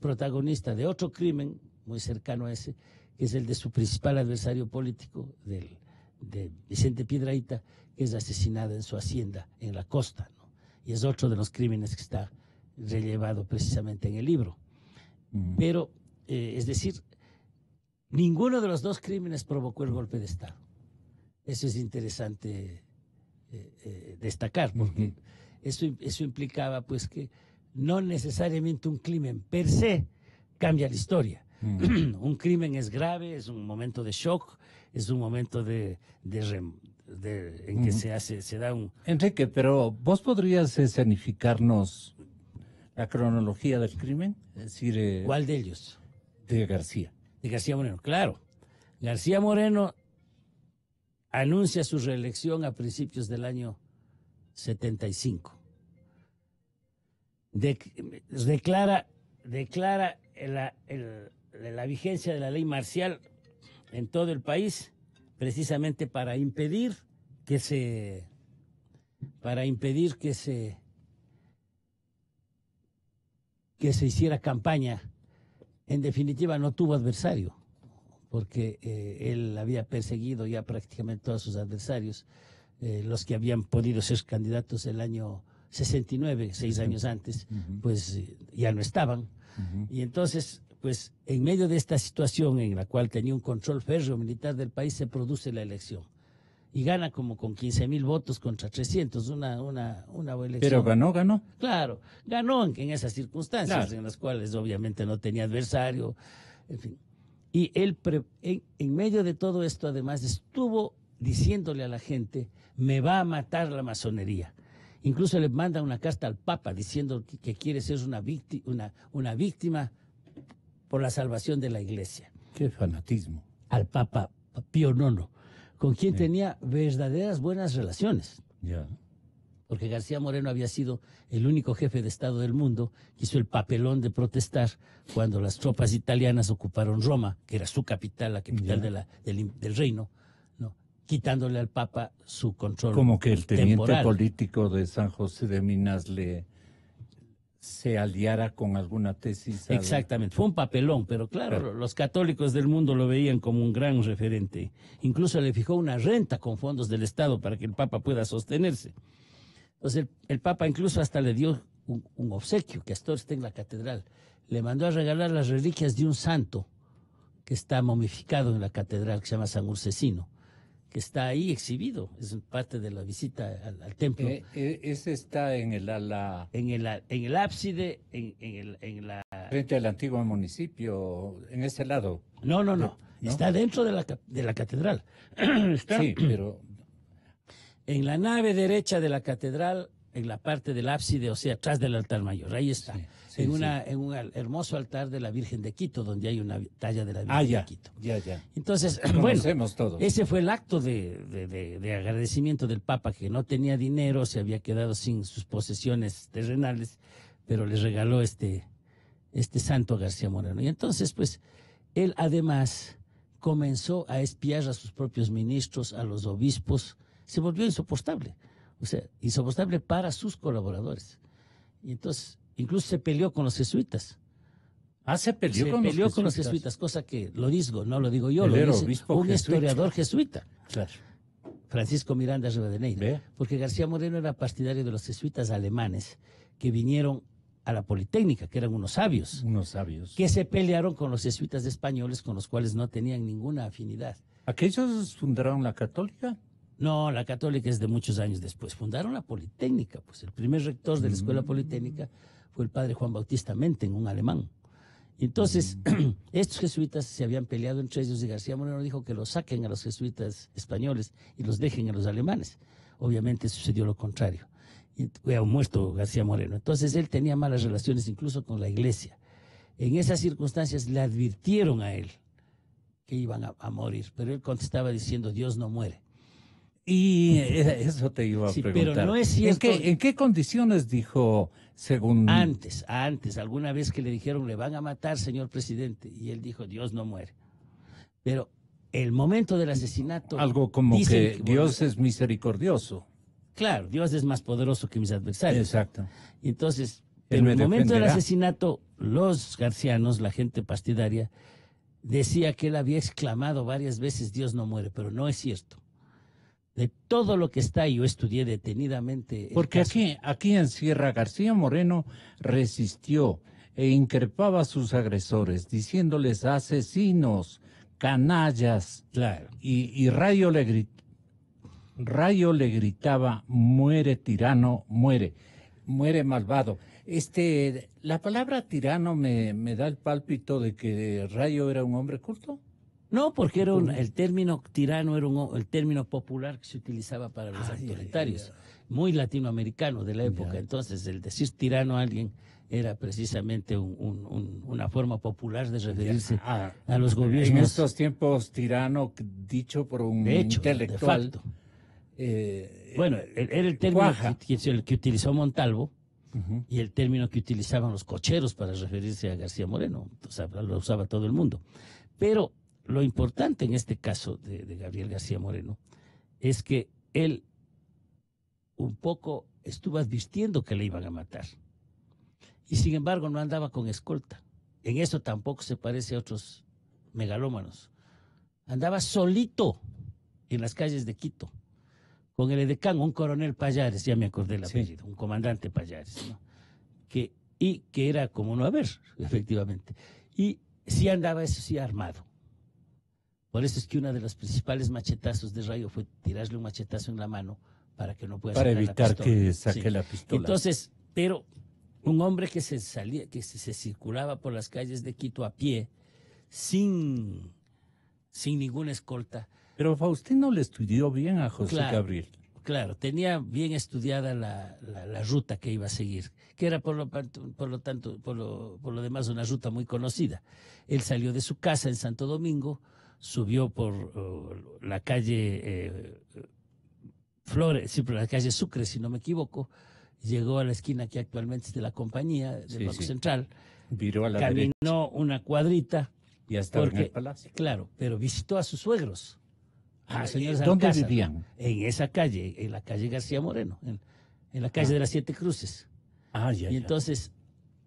B: protagonista de otro crimen muy cercano a ese, que es el de su principal adversario político, de Vicente Piedrahita, que es asesinado en su hacienda en la costa, ¿no? Y es otro de los crímenes que está relevado precisamente en el libro. Pero, es decir, ninguno de los dos crímenes provocó el golpe de Estado. Eso es interesante destacar, porque eso implicaba pues que no necesariamente un crimen per se cambia la historia. Un crimen es grave, es un momento de shock, es un momento en que se da un...
A: Enrique, pero ¿vos podrías escenificarnos la cronología del crimen? Es decir,
B: ¿Cuál de ellos?
A: de García.
B: De García Moreno, claro. García Moreno anuncia su reelección a principios del año 75. Declara la vigencia de la ley marcial en todo el país, precisamente para impedir que se hiciera campaña. En definitiva, no tuvo adversario, porque él había perseguido ya prácticamente todos sus adversarios, los que habían podido ser candidatos el año 69, 6 años antes, pues ya no estaban. Y entonces, pues en medio de esta situación en la cual tenía un control férreo militar del país, se produce la elección. Y gana como con 15,000 votos contra 300, una elección.
A: Pero ganó.
B: Claro, ganó en esas circunstancias,
A: Claro,
B: en las cuales obviamente no tenía adversario, en fin. Y él, en medio de todo esto, además, estuvo diciéndole a la gente, me va a matar la masonería. Incluso le manda una carta al Papa diciendo que quiere ser una víctima por la salvación de la Iglesia.
A: qué fanatismo.
B: Al Papa Pío IX, con quien tenía verdaderas buenas relaciones.
A: Ya.
B: Porque García Moreno había sido el único jefe de Estado del mundo que hizo el papelón de protestar cuando las tropas italianas ocuparon Roma, que era su capital, la capital del reino, ¿no? Quitándole al Papa su control
A: Como que el teniente
B: temporal.
A: político de San José de Minas se aliara con alguna tesis.
B: Exactamente, fue un papelón, pero claro, los católicos del mundo lo veían como un gran referente. Incluso le fijó una renta con fondos del Estado para que el Papa pueda sostenerse. Entonces el Papa incluso hasta le dio un obsequio, que hasta ahora está en la catedral. Le mandó a regalar las reliquias de un santo que está momificado en la catedral, que se llama San Ursesino, que está ahí exhibido, es parte de la visita al templo.
A: Ese está en el ala...
B: En el ábside, en la...
A: frente al antiguo municipio, en ese lado.
B: No. Está dentro de la catedral. Está
A: Sí, pero...
B: en la nave derecha de la catedral, en la parte del ábside, o sea, atrás del altar mayor. Ahí está.
A: Sí,
B: en un hermoso altar de la Virgen de Quito, donde hay una talla de la Virgen de Quito.
A: Ya.
B: Entonces, bueno,
A: Conocemos todos.
B: ese fue el acto de agradecimiento del Papa, que no tenía dinero, se había quedado sin sus posesiones terrenales, pero le regaló este santo a García Moreno. Y entonces, pues, él además comenzó a espiar a sus propios ministros, a los obispos. Se volvió insoportable, o sea, insoportable para sus colaboradores. Y entonces, incluso se peleó con los jesuitas.
A: Se peleó
B: con los jesuitas, cosa que no lo digo yo,
A: Él
B: lo
A: era
B: dice
A: obispo
B: un
A: jesuita.
B: historiador jesuita,
A: Claro.
B: Francisco Miranda Rivadeneira.
A: Ve.
B: Porque García Moreno era partidario de los jesuitas alemanes que vinieron a la Politécnica, que eran unos sabios,
A: Unos sabios.
B: que se pelearon con los jesuitas españoles, con los cuales no tenían ninguna afinidad.
A: ¿Aquellos fundaron la Católica?
B: No, la Católica es de muchos años después. Fundaron la Politécnica, pues el primer rector de la Escuela Politécnica fue el padre Juan Bautista Menten, un alemán. Entonces, estos jesuitas se habían peleado entre ellos y García Moreno dijo que los saquen a los jesuitas españoles y los dejen a los alemanes. Obviamente sucedió lo contrario. Y fue muerto García Moreno. Entonces, él tenía malas relaciones incluso con la iglesia. En esas circunstancias le advirtieron a él que iban a morir, pero él contestaba diciendo, Dios no muere.
A: Y eso te iba a
B: Sí,
A: preguntar.
B: pero no es cierto.
A: ¿En qué condiciones dijo, según...
B: Antes, alguna vez que le dijeron, le van a matar, señor presidente, y él dijo, Dios no muere. Pero el momento del asesinato,
A: Algo como
B: dicen
A: que Dios es misericordioso.
B: claro, Dios es más poderoso que mis adversarios.
A: Exacto.
B: Entonces,
A: Él
B: pero
A: me
B: el momento del
A: defenderá.
B: asesinato, los garcianos, la gente partidaria, decía que él había exclamado varias veces, Dios no muere, pero no es cierto. De todo lo que está, yo estudié detenidamente el
A: Porque
B: caso.
A: aquí en Sierra García Moreno resistió e increpaba a sus agresores, diciéndoles asesinos, canallas,
B: Claro.
A: y Rayo le gritaba, muere tirano, muere, muere malvado. La palabra tirano me da el pálpito de que Rayo era un hombre culto.
B: No, porque era el término tirano era el término popular que se utilizaba para los
A: Ay,
B: autoritarios, muy latinoamericano de la época.
A: Ya.
B: Entonces, el decir tirano a alguien era precisamente una forma popular de referirse
A: Ah,
B: a los
A: en
B: gobiernos.
A: estos tiempos, tirano, dicho por un
B: De hecho, de
A: intelectual,
B: facto. Bueno, era el término
A: cuaja.
B: que utilizó Montalvo
A: Ujú.
B: y el término que utilizaban los cocheros para referirse a García Moreno. O sea, lo usaba todo el mundo. Pero lo importante en este caso de Gabriel García Moreno es que él un poco estuvo advirtiendo que le iban a matar. Y sin embargo no andaba con escolta. En eso tampoco se parece a otros megalómanos. Andaba solito en las calles de Quito, con el edecán, un coronel Payares, ya me acordé el
A: Sí.
B: apellido, un comandante Payares, ¿no? Y que era como no haber, efectivamente. Y sí andaba, eso sí, armado. Por eso es que uno de los principales machetazos de Rayo fue tirarle un machetazo en la mano para que no pueda
A: Para
B: sacar la
A: evitar
B: pistola.
A: que saque
B: Sí.
A: la pistola.
B: Entonces, pero un hombre que se circulaba por las calles de Quito a pie, sin ninguna escolta.
A: Pero Faustino le estudió bien a José
B: Claro,
A: Gabriel.
B: claro, tenía bien estudiada la ruta que iba a seguir, que era por lo demás una ruta muy conocida. Él salió de su casa en Santo Domingo, subió por la calle Flores, sí, por la calle Sucre, si no me equivoco, llegó a la esquina que actualmente es de la compañía del
A: Sí,
B: Banco
A: sí.
B: Central,
A: Viró a la derecha.
B: caminó una cuadrita,
A: Y ya estaba en el
B: porque,
A: palacio.
B: claro, pero visitó a sus suegros, a los señores
A: ¿Dónde
B: Alcázar,
A: vivían?
B: en esa calle, en la calle García Moreno, en la calle de las Siete Cruces.
A: Ah, ya,
B: Y
A: ya.
B: entonces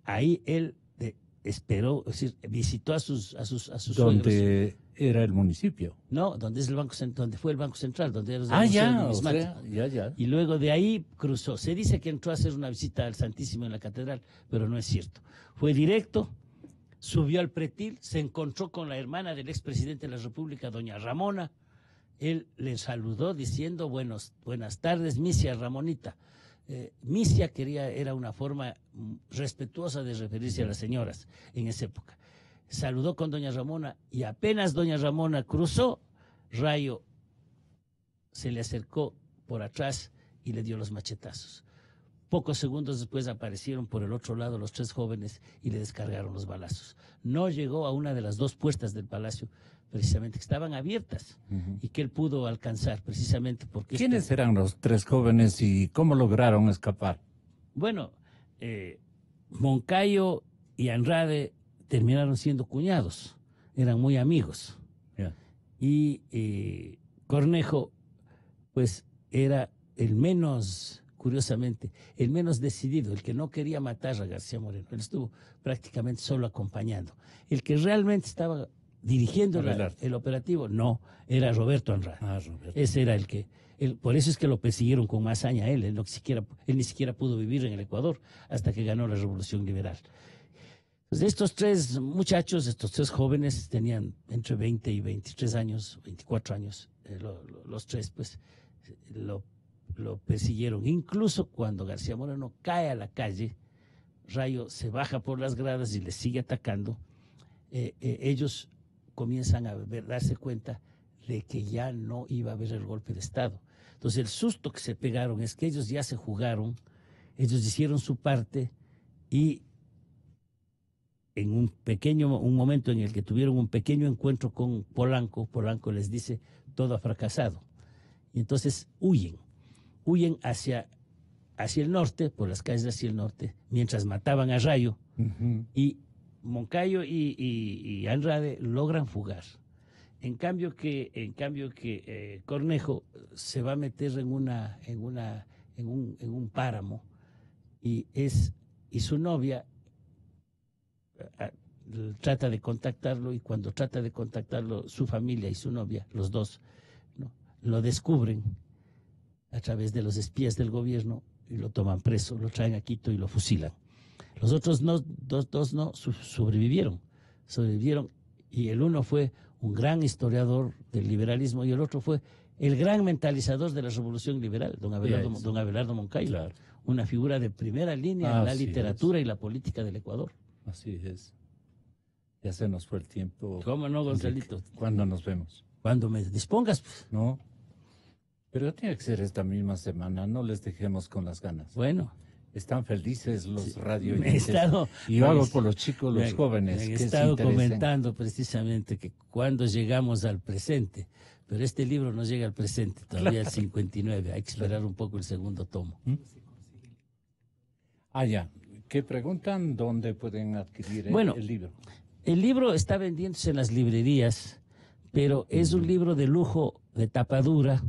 B: ahí él esperó, es decir, visitó a sus suegros.
A: Donde era el municipio.
B: No, donde es el banco, donde fue el Banco Central, donde era el
A: Ah,
B: Museo
A: ya, o
B: Numismático.
A: sea, ya.
B: Y luego de ahí cruzó. Se dice que entró a hacer una visita al Santísimo en la catedral, pero no es cierto. Fue directo, subió al pretil, se encontró con la hermana del expresidente de la República, doña Ramona. Él le saludó diciendo buenas tardes, Misia Ramonita. Misia era una forma respetuosa de referirse a las señoras en esa época. Saludó con doña Ramona y apenas doña Ramona cruzó, Rayo se le acercó por atrás y le dio los machetazos. Pocos segundos después aparecieron por el otro lado los tres jóvenes y le descargaron los balazos. No llegó a una de las dos puertas del palacio, precisamente que estaban abiertas, y que él pudo alcanzar precisamente porque...
A: ¿Quiénes eran los tres jóvenes y cómo lograron escapar?
B: Bueno, Moncayo y Andrade terminaron siendo cuñados, eran muy amigos.
A: Ya.
B: Y Cornejo, pues era el menos, curiosamente, el menos decidido, el que no quería matar a García Moreno. Él estuvo prácticamente solo acompañando. El que realmente estaba dirigiendo el operativo, no, era Roberto Andrade.
A: Ah, Roberto.
B: Ese era el que... por eso es que lo persiguieron con más hazaña a él. Él ni siquiera pudo vivir en el Ecuador hasta que ganó la Revolución Liberal. Pues estos tres muchachos, estos tres jóvenes, tenían entre 20 y 23 años, 24 años, los tres, pues lo persiguieron. Incluso cuando García Moreno cae a la calle, Rayo se baja por las gradas y le sigue atacando. Ellos comienzan a darse cuenta de que ya no iba a haber el golpe de Estado. Entonces el susto que se pegaron es que ellos ya se jugaron, ellos hicieron su parte y en un momento en el que tuvieron un pequeño encuentro con Polanco les dice, todo ha fracasado. Y entonces huyen hacia el norte, por las calles hacia el norte, mientras mataban a Rayo, y Moncayo y Andrade logran fugar. En cambio que Cornejo se va a meter en un páramo y su novia trata de contactarlo, y cuando trata de contactarlo su familia y su novia, los dos, ¿no?, lo descubren a través de los espías del gobierno y lo toman preso, lo traen a Quito y lo fusilan. Los otros dos no sobrevivieron, y el uno fue un gran historiador del liberalismo y el otro fue el gran mentalizador de la revolución liberal, don Abelardo Moncayo,
A: claro,
B: una figura de primera línea en la literatura y la política del Ecuador.
A: Así es. Ya se nos fue el tiempo.
B: ¿Cómo no, Gonzalito?
A: ¿Cuándo nos vemos?
B: Cuando me dispongas, pues.
A: No, pero tiene que ser esta misma semana, no les dejemos con las ganas.
B: Bueno.
A: Están felices los radio
B: y
A: yo hago por los chicos, los jóvenes.
B: Me he estado comentando precisamente que cuando llegamos al presente, pero este libro no llega al presente, todavía al 59, hay que esperar un poco el segundo tomo.
A: Ya, ¿qué preguntan? ¿Dónde pueden adquirir el libro?
B: El libro está vendiéndose en las librerías, pero es un libro de lujo, de tapa dura,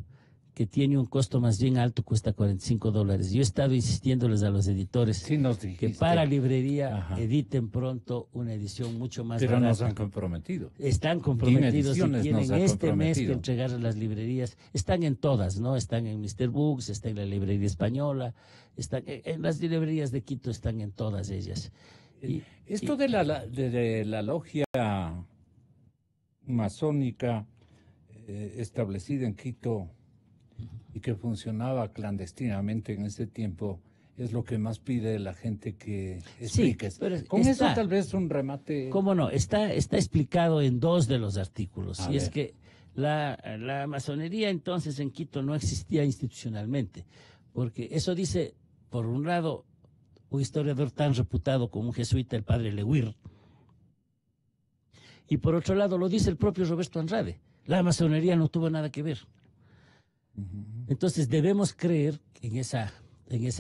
B: que tiene un costo más bien alto, cuesta $45. Yo he estado insistiéndoles a los editores que para librería editen pronto una edición mucho más barata.
A: Pero nos han comprometido.
B: Están comprometidos y tienen este mes que entregar a las librerías. Están en todas, ¿no? Están en Mr. Books, está en la librería española, están en las librerías de Quito, están en todas ellas.
A: Esto de la logia masónica establecida en Quito y que funcionaba clandestinamente en ese tiempo, es lo que más pide la gente que expliques.
B: Sí,
A: con eso tal vez un remate.
B: ¿Cómo no? Está explicado en 2 de los artículos. Y es que la masonería entonces en Quito no existía institucionalmente, porque eso dice, por un lado, un historiador tan reputado como un jesuita, el padre Lewir, y por otro lado lo dice el propio Roberto Andrade. La masonería no tuvo nada que ver. Entonces debemos creer en esa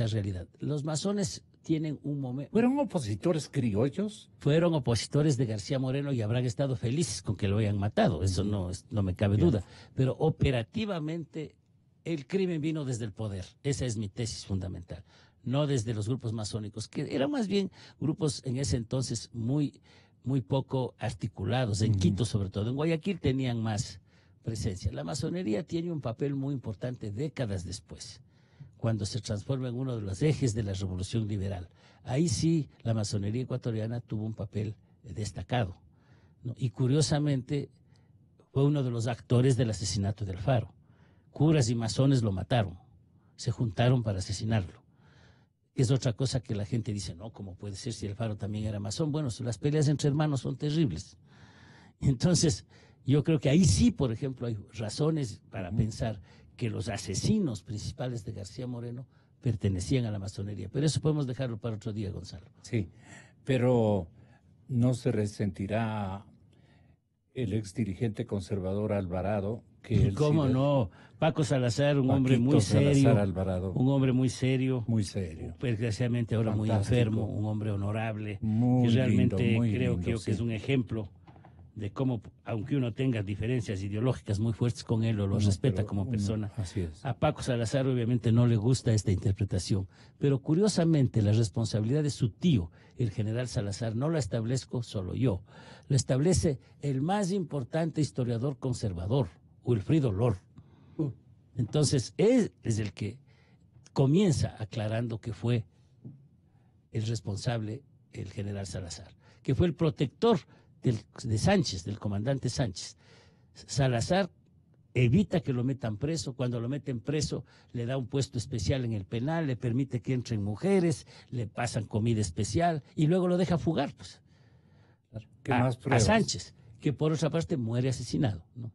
B: realidad. Los masones tienen un momento.
A: ¿Fueron opositores criollos?
B: Fueron opositores de García Moreno y habrán estado felices con que lo hayan matado, eso no me cabe duda. Pero operativamente el crimen vino desde el poder. Esa es mi tesis fundamental. No desde los grupos masónicos, que eran más bien grupos en ese entonces muy poco articulados, en Quito sobre todo. En Guayaquil tenían más presencia. La masonería tiene un papel muy importante décadas después, cuando se transforma en uno de los ejes de la revolución liberal. Ahí sí la masonería ecuatoriana tuvo un papel destacado, ¿no? Y curiosamente fue uno de los actores del asesinato de Alfaro. Curas y masones lo mataron, se juntaron para asesinarlo. Es otra cosa que la gente dice, no, ¿cómo puede ser si Alfaro también era masón? Bueno, las peleas entre hermanos son terribles. Entonces, yo creo que ahí sí, por ejemplo, hay razones para pensar que los asesinos principales de García Moreno pertenecían a la masonería. Pero eso podemos dejarlo para otro día, Gonzalo.
A: Sí, pero no se resentirá el ex dirigente conservador Alvarado.
B: ¿Cómo no? Paco Salazar, un hombre muy serio. Un hombre muy serio.
A: Muy serio.
B: Desgraciadamente ahora muy enfermo, un hombre honorable.
A: Muy
B: que realmente
A: lindo, muy
B: creo
A: lindo,
B: que es un ejemplo de cómo, aunque uno tenga diferencias ideológicas muy fuertes con él o lo respeta como persona,
A: así es.
B: A Paco Salazar obviamente no le gusta esta interpretación, pero curiosamente la responsabilidad de su tío, el general Salazar, no la establezco solo yo, la establece el más importante historiador conservador, Wilfrido Lor. Entonces él es el que comienza aclarando que fue el responsable el general Salazar, que fue el protector de Sánchez, del comandante Sánchez. Salazar evita que lo metan preso. Cuando lo meten preso, le da un puesto especial en el penal, le permite que entren mujeres, le pasan comida especial y luego lo deja fugar, pues. A Sánchez, que por otra parte muere asesinado, ¿no?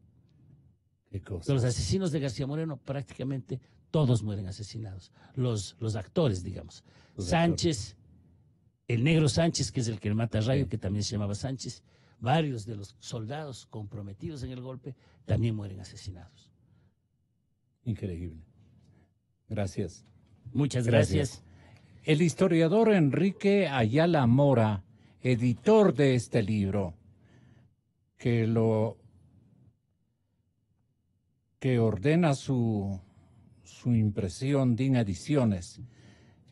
A: ¿Qué cosa?
B: Los asesinos de García Moreno prácticamente todos mueren asesinados. Los actores, digamos. Sánchez, el negro Sánchez, que es el que mata a Rayo, que también se llamaba Sánchez. Varios de los soldados comprometidos en el golpe también mueren asesinados.
A: Increíble. Gracias.
B: Muchas gracias.
A: El historiador Enrique Ayala Mora, editor de este libro, que ordena su impresión, DIN Ediciones,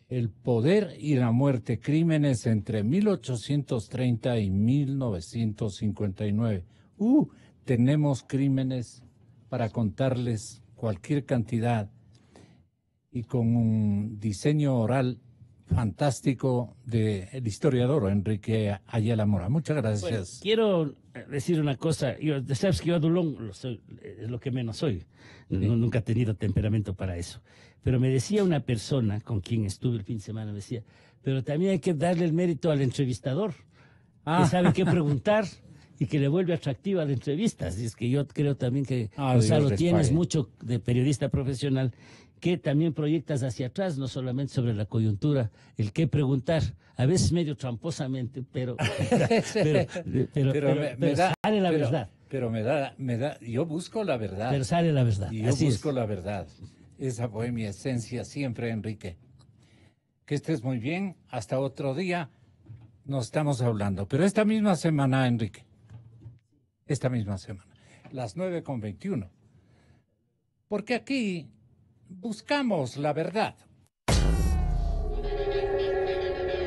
A: El poder y la muerte, crímenes entre 1830 y 1959. Tenemos crímenes para contarles cualquier cantidad y con un diseño oral fantástico del historiador Enrique Ayala Mora. Muchas gracias.
B: Bueno, quiero decir una cosa. Sabes que yo adulón es lo que menos soy. Nunca he tenido temperamento para eso. Pero me decía una persona con quien estuve el fin de semana, me decía, pero también hay que darle el mérito al entrevistador, que sabe qué preguntar y que le vuelve atractiva la entrevista. Así es que yo creo también que, Gonzalo, tienes mucho de periodista profesional, que también proyectas hacia atrás, no solamente sobre la coyuntura, el qué preguntar, a veces medio tramposamente, pero sale la verdad.
A: Pero me da, yo busco la verdad.
B: Pero sale la verdad.
A: Y yo busco la verdad. Esa fue mi esencia siempre, Enrique. Que estés muy bien. Hasta otro día nos estamos hablando. Pero esta misma semana, Enrique. Esta misma semana. Las 9:21. Porque aquí buscamos la verdad.